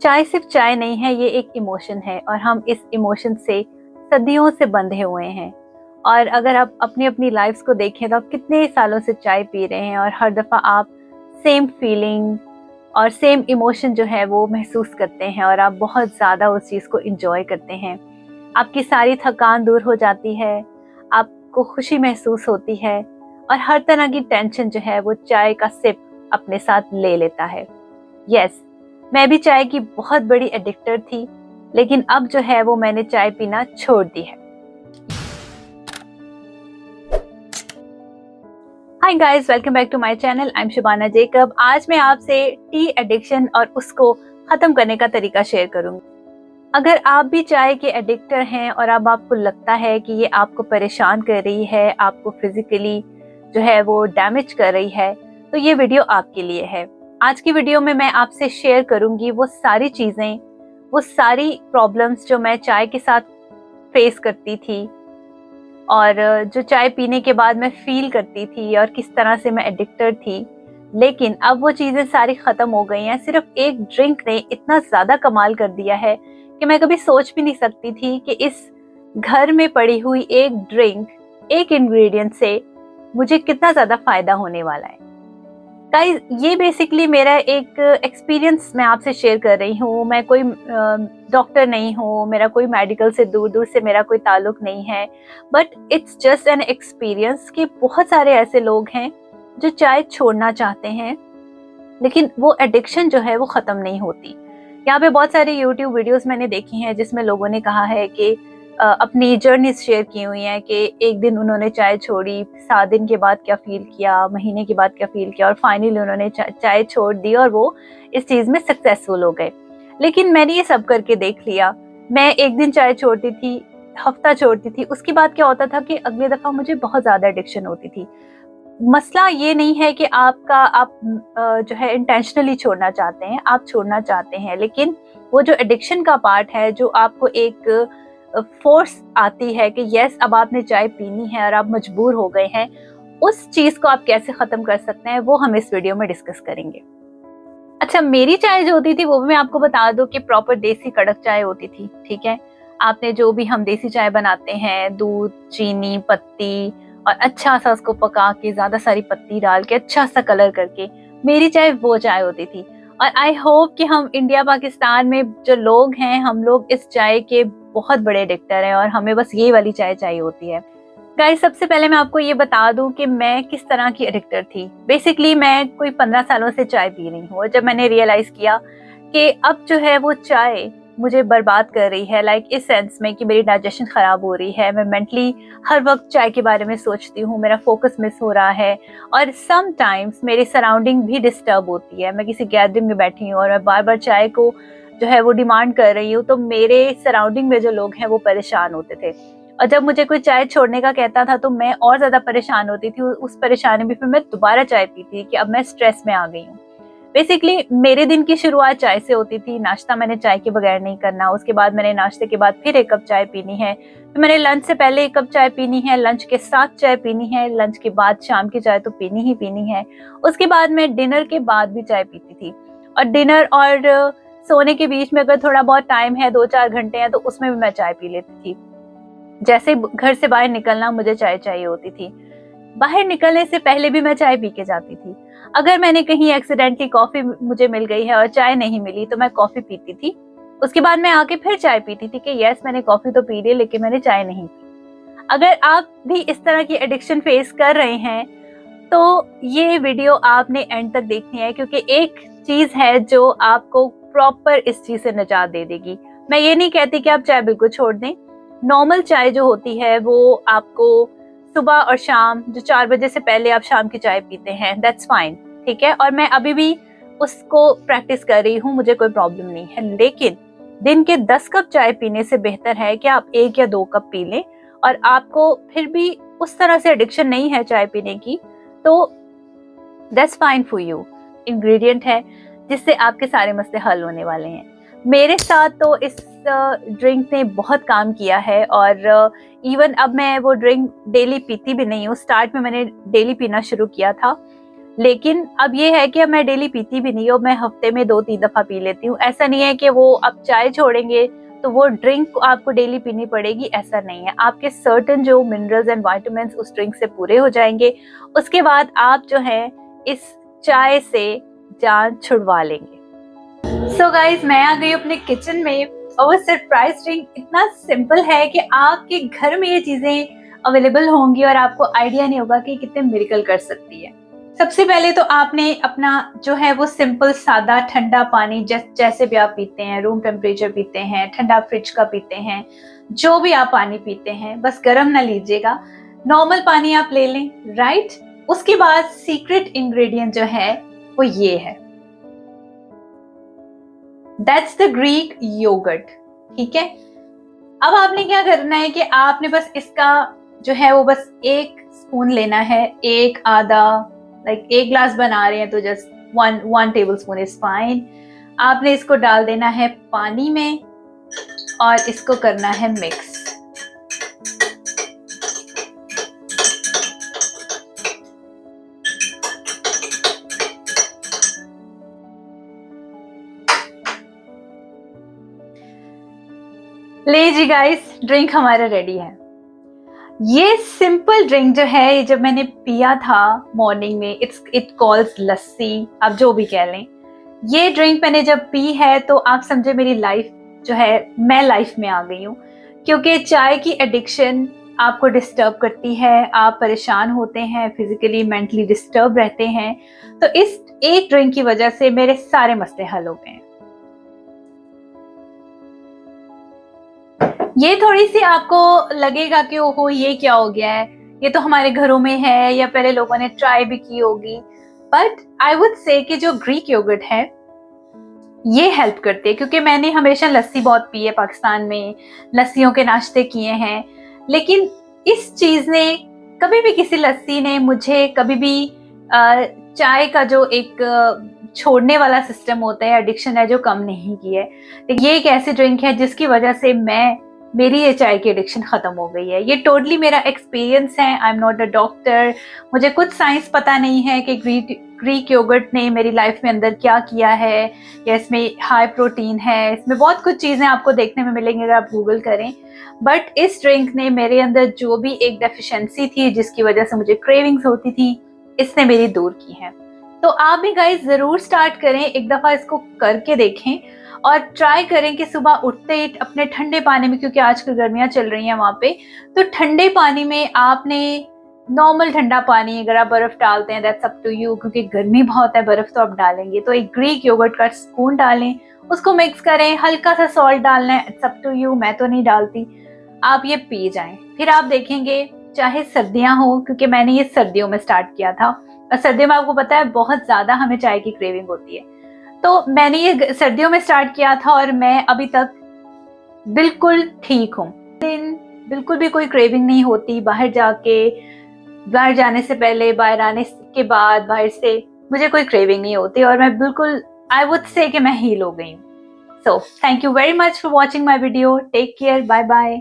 चाय सिर्फ चाय नहीं है, ये एक इमोशन है और हम इस इमोशन से सदियों से बंधे हुए हैं। और अगर आप अपनी अपनी लाइफ्स को देखें तो आप कितने सालों से चाय पी रहे हैं और हर दफ़ा आप सेम फीलिंग और सेम इमोशन जो है वो महसूस करते हैं और आप बहुत ज़्यादा उस चीज़ को इंजॉय करते हैं। आपकी सारी थकान दूर हो जाती है, आपको खुशी महसूस होती है और हर तरह की टेंशन जो है वो चाय का सिप अपने साथ ले लेता है। यस, मैं भी चाय की बहुत बड़ी एडिक्टर थी, लेकिन अब जो है वो मैंने चाय पीना छोड़ दी है। Hi guys, welcome back to my channel. I am Shubana Jacob. आज मैं आपसे टी एडिक्शन और उसको खत्म करने का तरीका शेयर करूंगी। अगर आप भी चाय के एडिक्टर हैं और अब आपको लगता है कि ये आपको परेशान कर रही है, आपको फिजिकली जो है वो डैमेज कर रही है, तो ये वीडियो आपके लिए है। आज की वीडियो में मैं आपसे शेयर करूंगी वो सारी चीजें, वो सारी प्रॉब्लम्स जो मैं चाय के साथ फेस करती थी और जो चाय पीने के बाद मैं फील करती थी और किस तरह से मैं एडिक्टर थी। लेकिन अब वो चीजें सारी खत्म हो गई हैं। सिर्फ एक ड्रिंक ने इतना ज्यादा कमाल कर दिया है कि मैं कभी सोच भी नहीं सकती थी कि इस घर में पड़ी हुई एक ड्रिंक, एक इंग्रेडिएंट से मुझे कितना ज्यादा फायदा होने वाला है। गाइस, ये बेसिकली मेरा एक एक्सपीरियंस मैं आपसे शेयर कर रही हूँ। मैं कोई डॉक्टर नहीं हूँ, मेरा कोई मेडिकल से दूर दूर से मेरा कोई ताल्लुक नहीं है, but it's just an experience कि बहुत सारे ऐसे लोग हैं जो चाय छोड़ना चाहते हैं, लेकिन वो एडिक्शन जो है वो ख़त्म नहीं होती। यहाँ पे बहुत सारे यूट्यूब वीडियोस मैंने देखी हैं जिसमें लोगों ने कहा है कि अपनी जर्नी शेयर की हुई है कि एक दिन उन्होंने चाय छोड़ी, 7 दिन के बाद क्या फील किया, महीने के बाद क्या फील किया और फाइनली उन्होंने चाय छोड़ दी और वो इस चीज़ में सक्सेसफुल हो गए। लेकिन मैंने ये सब करके देख लिया। मैं एक दिन चाय छोड़ती थी, हफ्ता छोड़ती थी, उसके बाद क्या होता था कि अगली दफ़ा मुझे बहुत ज़्यादा एडिक्शन होती थी। मसला ये नहीं है कि आप जो है इंटेंशनली छोड़ना चाहते हैं, आप छोड़ना चाहते हैं, लेकिन वो जो एडिक्शन का पार्ट है, जो आपको एक फोर्स आती है कि यस अब आपने चाय पीनी है और आप मजबूर हो गए हैं, उस चीज को आप कैसे खत्म कर सकते हैं वो हम इस वीडियो में डिस्कस करेंगे। अच्छा, मेरी चाय जो होती थी वो भी मैं आपको बता दूं कि प्रॉपर देसी कड़क चाय होती थी। ठीक है, आपने जो भी हम देसी चाय बनाते हैं, दूध, चीनी, पत्ती और अच्छा सा उसको पका के ज्यादा सारी पत्ती डाल के अच्छा सा कलर करके, मेरी चाय वो चाय होती थी। और आई होप कि हम इंडिया पाकिस्तान में जो लोग हैं, हम लोग इस चाय के बहुत बड़े एडिक्टर हैं और हमें बस ये वाली चाय चाहिए होती है। गाइस, सबसे पहले मैं आपको ये बता दूं कि मैं किस तरह की एडिक्टर थी। बेसिकली मैं कोई 15 सालों से चाय पी रही हूँ और जब मैंने रियलाइज किया कि अब जो है वो चाय मुझे बर्बाद कर रही है, लाइक इस सेंस में कि मेरी डाइजेशन खराब हो रही है, मैं मेंटली हर वक्त चाय के बारे में सोचती हूँ, मेरा फोकस मिस हो रहा है और समटाइम्स मेरी सराउंडिंग भी डिस्टर्ब होती है। मैं किसी गैदरिंग में बैठी हूँ और मैं बार बार चाय को जो है वो डिमांड कर रही हूँ, तो मेरे सराउंडिंग में जो लोग हैं वो परेशान होते थे और जब मुझे कोई चाय छोड़ने का कहता था तो मैं और ज्यादा परेशान होती थी। उस परेशानी में फिर मैं दोबारा चाय पीती कि अब मैं स्ट्रेस में आ गई हूँ। बेसिकली मेरे दिन की शुरुआत चाय से होती थी। नाश्ता मैंने चाय के बगैर नहीं करना, उसके बाद मैंने नाश्ते के बाद फिर 1 कप चाय पीनी है, फिर मैंने लंच से पहले 1 कप चाय पीनी है, लंच के साथ चाय पीनी है, लंच के बाद शाम की चाय तो पीनी ही पीनी है। उसके बाद मैं डिनर के बाद भी चाय पीती थी और डिनर और सोने के बीच में अगर थोड़ा बहुत टाइम है, 2-4 घंटे हैं, तो उसमें भी मैं चाय पी लेती थी। जैसे घर से बाहर निकलना मुझे चाय चाहिए होती थी। बाहर निकलने से पहले भी मैं चाय पी के जाती थी। अगर मैंने कहीं एक्सीडेंटली कॉफी मुझे मिल गई है और चाय नहीं मिली तो मैं कॉफी पीती थी। उसके बाद मैं आके फिर चाय पीती थी कि यस मैंने कॉफी तो पी ली लेकिन मैंने चाय नहीं पी। अगर आप भी इस तरह की एडिक्शन फेस कर रहे हैं तो ये वीडियो आपने एंड तक देखनी है, क्योंकि एक चीज है जो आपको प्रॉपर इस चीज से निजात दे देगी। मैं ये नहीं कहती कि आप चाय बिल्कुल छोड़ दें। नॉर्मल चाय जो होती है वो आपको सुबह और शाम, जो 4 बजे से पहले आप शाम की चाय पीते हैं, दैट्स फाइन, ठीक है, और मैं अभी भी उसको प्रैक्टिस कर रही हूँ, मुझे कोई प्रॉब्लम नहीं है। लेकिन दिन के 10 कप चाय पीने से बेहतर है कि आप 1 या 2 कप पी लें और आपको फिर भी उस तरह से एडिक्शन नहीं है चाय पीने की, तो that's fine for you. Ingredient है जिससे आपके सारे मसले हल होने वाले हैं। मेरे साथ तो इस ड्रिंक ने बहुत काम किया है और इवन अब मैं वो ड्रिंक डेली पीती भी नहीं हूँ। स्टार्ट में मैंने डेली पीना शुरू किया था, लेकिन अब ये है कि अब मैं डेली पीती भी नहीं हूँ, मैं हफ्ते में 2-3 दफा पी लेती हूँ। ऐसा नहीं है कि वो अब चाय छोड़ेंगे तो वो ड्रिंक आपको डेली पीनी पड़ेगी, ऐसा नहीं है। आपके सर्टेन जो मिनरल्स एंड विटामिन्स उस ड्रिंक से पूरे हो जाएंगे, उसके बाद आप जो है इस चाय से जान छुड़वा लेंगे। सो गाइज, मैं आ गई अपने किचन में और सरप्राइज ड्रिंक इतना सिंपल है कि आपके घर में ये चीजें अवेलेबल होंगी और आपको आइडिया नहीं होगा कि कितने मिरेकल कर सकती है। सबसे पहले तो आपने अपना जो है वो सिंपल सादा ठंडा पानी, जैसे भी आप पीते हैं, रूम टेम्परेचर पीते हैं, ठंडा फ्रिज का पीते हैं, जो भी आप पानी पीते हैं, बस गर्म ना लीजिएगा, नॉर्मल पानी आप ले लें, राइट। उसके बाद सीक्रेट इंग्रेडिएंट जो है वो ये है, दैट्स द ग्रीक योगर्ट, ठीक है। अब आपने क्या करना है कि आपने बस इसका जो है वो बस 1 स्पून लेना है, 1 आधा, लाइक 1 ग्लास बना रहे हैं तो just 1 table spoon is fine. आपने इसको डाल देना है पानी में और इसको करना है मिक्स। ले जी गाइस, ड्रिंक हमारा रेडी है। ये सिंपल ड्रिंक जो है, ये जब मैंने पिया था मॉर्निंग में, इट कॉल्स लस्सी, आप जो भी कह लें। ये ड्रिंक मैंने जब पी है तो आप समझे मेरी लाइफ जो है, मैं लाइफ में आ गई हूँ। क्योंकि चाय की एडिक्शन आपको डिस्टर्ब करती है, आप परेशान होते हैं, फिजिकली मेंटली डिस्टर्ब रहते हैं, तो इस एक ड्रिंक की वजह से मेरे सारे मसले हल हो गए हैं। ये थोड़ी सी आपको लगेगा कि ओहो ये क्या हो गया है, ये तो हमारे घरों में है या पहले लोगों ने ट्राई भी की होगी, बट आई वुड से कि जो ग्रीक योगर्ट है ये हेल्प करते हैं। क्योंकि मैंने हमेशा लस्सी बहुत पी है, पाकिस्तान में लस्सियों के नाश्ते किए हैं, लेकिन इस चीज ने कभी भी, किसी लस्सी ने मुझे कभी भी चाय का जो एक छोड़ने वाला सिस्टम होता है, एडिक्शन है, जो कम नहीं की है। ये एक ऐसी ड्रिंक है जिसकी वजह से मेरी ये चाय की एडिक्शन खत्म हो गई है। ये टोटली मेरा एक्सपीरियंस है, I am not a doctor, मुझे कुछ साइंस पता नहीं है कि ग्रीक योगर्ट ने मेरी लाइफ में अंदर क्या किया है, या इसमें हाई प्रोटीन है, इसमें बहुत कुछ चीजें आपको देखने में मिलेंगी अगर आप गूगल करें। बट इस ड्रिंक ने मेरे अंदर जो भी एक डेफिशिएंसी थी, जिसकी वजह से मुझे क्रेविंग्स होती थी, इसने मेरी दूर की है। तो आप भी गाइस जरूर स्टार्ट करें, एक दफा इसको करके देखें और ट्राई करें कि सुबह उठते ही अपने ठंडे पानी में, क्योंकि आजकल गर्मियां चल रही हैं वहां पे, तो ठंडे पानी में आपने नॉर्मल ठंडा पानी, अगर आप बर्फ डालते हैं दैट्स अप टू यू, क्योंकि गर्मी बहुत है, बर्फ तो आप डालेंगे, तो एक ग्रीक योगर्ट का स्पून डालें, उसको मिक्स करें, हल्का सा सॉल्ट डालना है, इट्स अप टू यू, मैं तो नहीं डालती, आप ये पी जाएं। फिर आप देखेंगे, चाहे सर्दियां हो, क्योंकि मैंने ये सर्दियों में स्टार्ट किया था, और सर्दियों में आपको पता है बहुत ज्यादा हमें चाय की क्रेविंग होती है, तो मैंने ये सर्दियों में स्टार्ट किया था और मैं अभी तक बिल्कुल ठीक हूँ। बिल्कुल भी कोई क्रेविंग नहीं होती, बाहर जाने से पहले, बाहर आने के बाद, बाहर से मुझे कोई क्रेविंग नहीं होती, और मैं बिल्कुल, आई वुड से कि मैं हील हो गई हूँ। So thank you very much for watching my video, take care, bye bye.